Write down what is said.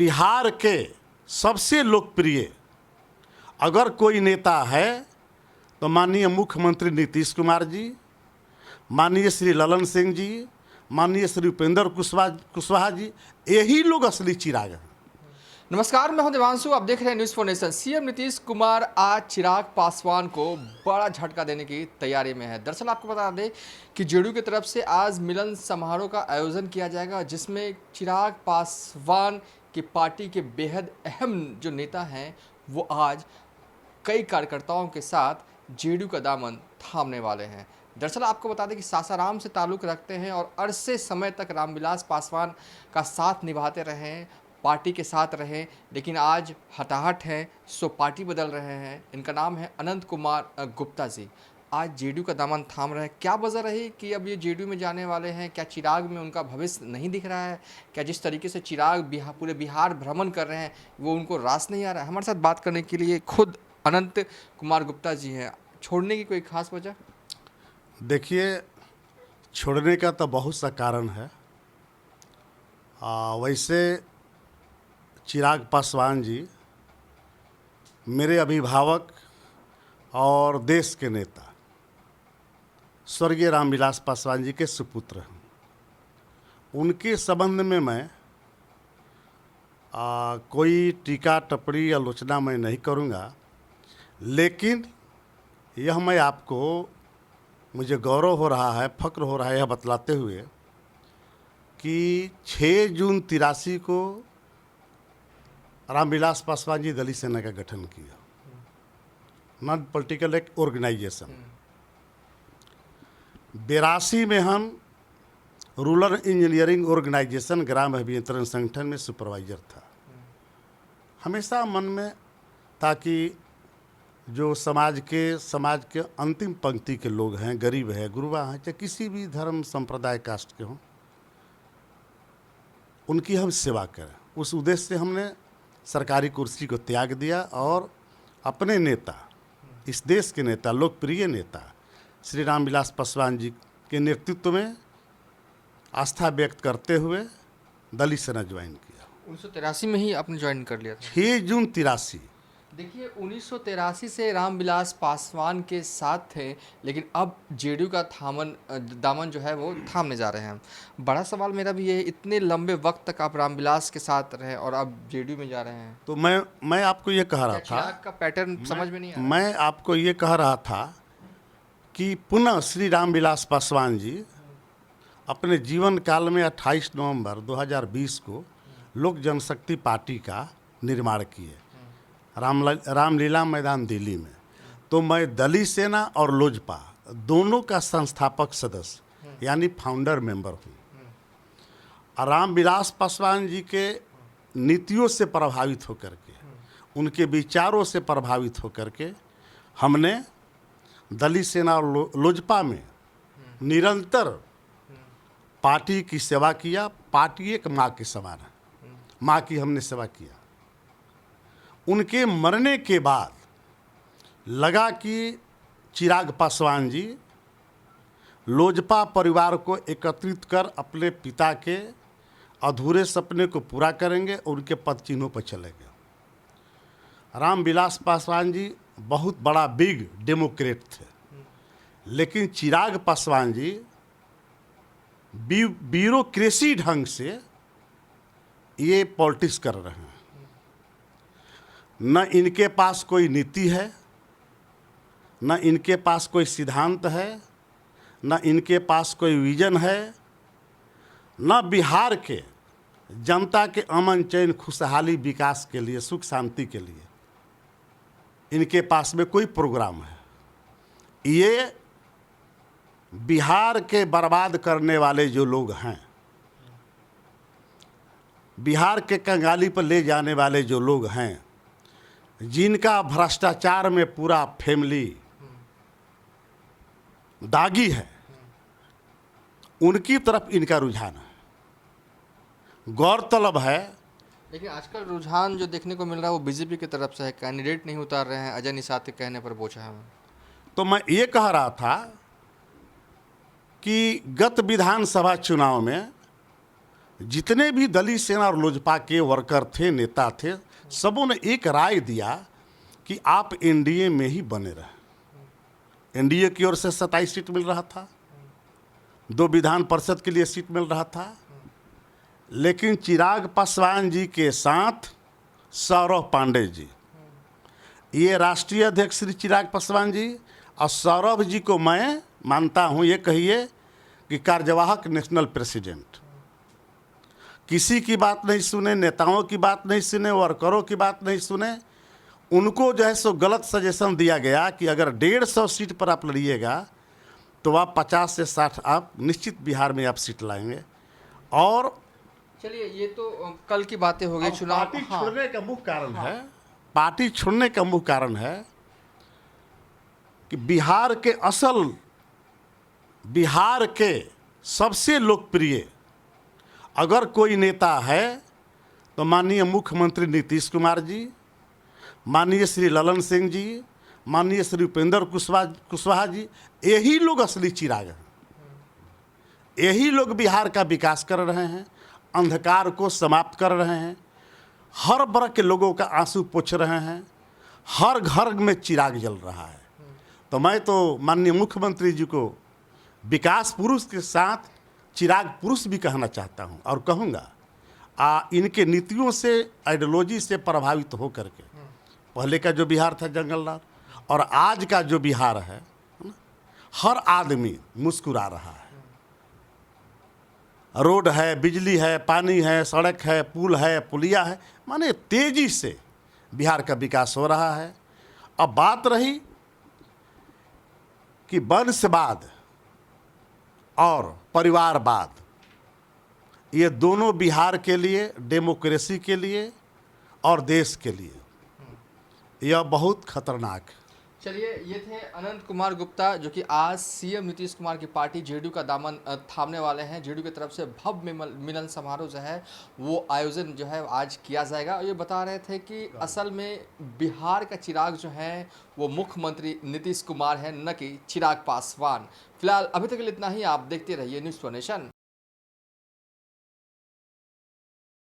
बिहार के सबसे लोकप्रिय अगर कोई नेता है तो माननीय मुख्यमंत्री नीतीश कुमार जी, माननीय श्री ललन सिंह जी, माननीय श्री उपेंद्र कुशवाहा जी, यही लोग असली चिराग हैं। नमस्कार, मैं हूं देवांशु। आप देख रहे हैं news for nation. CM Nitish Kumar आज चिराग पासवान को बड़ा झटका देने की तैयारी में है। दरअसल आपको बता दें कि जेडीयू की तरफ से आज मिलन समारोह का आयोजन किया जाएगा, जिसमें चिराग पासवान की पार्टी के बेहद अहम जो नेता हैं वो आज कई कार्यकर्ताओं के साथ जेडीयू का दामन थामने वाले हैं। दरअसल आपको बता दें कि सासाराम से ताल्लुक़ रखते हैं और अरसे समय तक रामविलास पासवान का साथ निभाते रहे हैं, पार्टी के साथ रहे, लेकिन आज हटाहट है, सो पार्टी बदल रहे हैं। इनका नाम है अनंत कुमार गुप्ता जी। आज जेडीयू का दामन थाम रहे हैं। क्या वजह रही कि अब ये जेडीयू में जाने वाले हैं? क्या चिराग में उनका भविष्य नहीं दिख रहा है? क्या जिस तरीके से चिराग पूरे बिहार भ्रमण कर रहे हैं वो उनको रास नहीं आ रहा है? हमारे साथ बात करने के लिए खुद अनंत कुमार गुप्ता जी हैं। छोड़ने की कोई खास वजह? देखिए, छोड़ने का तो बहुत सा कारण है। वैसे चिराग पासवान जी मेरे अभिभावक और देश के नेता स्वर्गीय रामविलास पासवान जी के सुपुत्र हैं। उनके संबंध में मैं कोई टीका टिप्पणी आलोचना मैं नहीं करूंगा, लेकिन यह मैं आपको, मुझे गौरव हो रहा है, फक्र हो रहा है यह बतलाते हुए कि 6 जून 83 को रामविलास पासवान जी दलित सेना का गठन किया, नॉन पॉलिटिकल एक ऑर्गेनाइजेशन। 82 में हम रूरल इंजीनियरिंग ऑर्गेनाइजेशन ग्राम अभियंत्रण संगठन में सुपरवाइजर था। हमेशा मन में था कि जो समाज के अंतिम पंक्ति के लोग हैं, गरीब है, गुरबा हैं, चाहे किसी भी धर्म संप्रदाय कास्ट के हों, उनकी हम सेवा करें। उस उद्देश्य से हमने सरकारी कुर्सी को त्याग दिया और अपने नेता, इस देश के नेता, लोकप्रिय नेता श्री रामविलास पासवान जी के नेतृत्व में आस्था व्यक्त करते हुए दलित सेना ज्वाइन किया। 1983 में ही आपने ज्वाइन कर लिया था? 6 जून 83। देखिए, 1983 से रामविलास पासवान के साथ थे, लेकिन अब जेडीयू का दामन जो है वो थामने जा रहे हैं। बड़ा सवाल मेरा भी ये है, इतने लंबे वक्त तक आप रामविलास के साथ रहे और अब जेडीयू में जा रहे हैं, तो मैं आपको ये कह रहा था, चिराग का पैटर्न समझ में नहीं आ रहा? मैं आपको ये कह रहा था कि पुनः श्री रामविलास पासवान जी अपने जीवन काल में 28 नवंबर 2020 को लोक जनशक्ति पार्टी का निर्माण किए रामलीला मैदान दिल्ली में। तो मैं दलित सेना और लोजपा दोनों का संस्थापक सदस्य यानी फाउंडर मेंबर हूँ। रामविलास पासवान जी के नीतियों से प्रभावित होकर के, उनके विचारों से प्रभावित होकर के हमने दलित सेना और लोजपा में निरंतर पार्टी की सेवा किया। पार्टी एक माँ के समान है, माँ की हमने सेवा किया। उनके मरने के बाद लगा कि चिराग पासवान जी लोजपा परिवार को एकत्रित कर अपने पिता के अधूरे सपने को पूरा करेंगे और उनके पद चिन्हों पर चलेंगे। रामविलास पासवान जी बहुत बड़ा बिग डेमोक्रेट थे, लेकिन चिराग पासवान जी ब्यूरोक्रेसी ढंग से ये पॉलिटिक्स कर रहे हैं। न इनके पास कोई नीति है, न इनके पास कोई सिद्धांत है, न इनके पास कोई विजन है, न बिहार के जनता के अमन चैन खुशहाली विकास के लिए, सुख शांति के लिए इनके पास में कोई प्रोग्राम है। ये बिहार के बर्बाद करने वाले जो लोग हैं, बिहार के कंगाली पर ले जाने वाले जो लोग हैं, जिनका भ्रष्टाचार में पूरा फैमिली दागी है, उनकी तरफ इनका रुझान है। गौरतलब है, लेकिन आजकल रुझान जो देखने को मिल रहा है वो बीजेपी की तरफ से है। कैंडिडेट नहीं उतार रहे हैं, अजय निषाद के कहने पर बोझा है। तो मैं ये कह रहा था कि गत विधानसभा चुनाव में जितने भी दलित सेना और लोजपा के वर्कर थे, नेता थे, सबों ने एक राय दिया कि आप एनडीए में ही बने रहे। एनडीए की ओर से 27 सीट मिल रहा था, 2 विधान परिषद के लिए सीट मिल रहा था, लेकिन चिराग पासवान जी के साथ सौरभ पांडे जी, ये राष्ट्रीय अध्यक्ष श्री चिराग पासवान जी और सौरभ जी को मैं मानता हूँ, ये कहिए कि कार्यवाहक नेशनल प्रेसिडेंट। किसी की बात नहीं सुने, नेताओं की बात नहीं सुने, वर्करों की बात नहीं सुने। उनको जो है सो गलत सजेशन दिया गया कि अगर 150 सीट पर आप लड़िएगा तो आप 50 से 60 आप निश्चित बिहार में आप सीट लाएंगे। और चलिए, ये तो कल की बातें हो गई। चुनाव पार्टी छोड़ने का मुख्य कारण है, पार्टी छोड़ने का मुख्य कारण है कि बिहार के सबसे लोकप्रिय अगर कोई नेता है तो माननीय मुख्यमंत्री नीतीश कुमार जी, माननीय श्री ललन सिंह जी, माननीय श्री उपेंद्र कुशवाहा जी, यही लोग असली चिराग हैं। यही लोग बिहार का विकास कर रहे हैं, अंधकार को समाप्त कर रहे हैं, हर वर्ग के लोगों का आंसू पोंछ रहे हैं, हर घर में चिराग जल रहा है। तो मैं तो माननीय मुख्यमंत्री जी को विकास पुरुष के साथ चिराग पुरुष भी कहना चाहता हूं और कहूँगा। इनके नीतियों से, आइडियोलॉजी से प्रभावित हो करके पहले का जो बिहार था जंगल राज और आज का जो बिहार है, हर आदमी मुस्कुरा रहा है। रोड है, बिजली है, पानी है, सड़क है, पुल है, पुलिया है, माने तेजी से बिहार का विकास हो रहा है। अब बात रही कि वंशवाद और परिवारवाद, ये दोनों बिहार के लिए, डेमोक्रेसी के लिए और देश के लिए यह बहुत खतरनाक है। चलिए, ये थे अनंत कुमार गुप्ता, जो कि आज सीएम नीतीश कुमार की पार्टी जेडीयू का दामन थामने वाले हैं। जेडीयू की तरफ से भव्य मिलन समारोह जो है वो आयोजन जो है आज किया जाएगा। और ये बता रहे थे कि असल में बिहार का चिराग जो है वो मुख्यमंत्री नीतीश कुमार है, न कि चिराग पासवान। फिलहाल अभी तक के लिए इतना ही। आप देखते रहिए न्यूज़4 नेशन।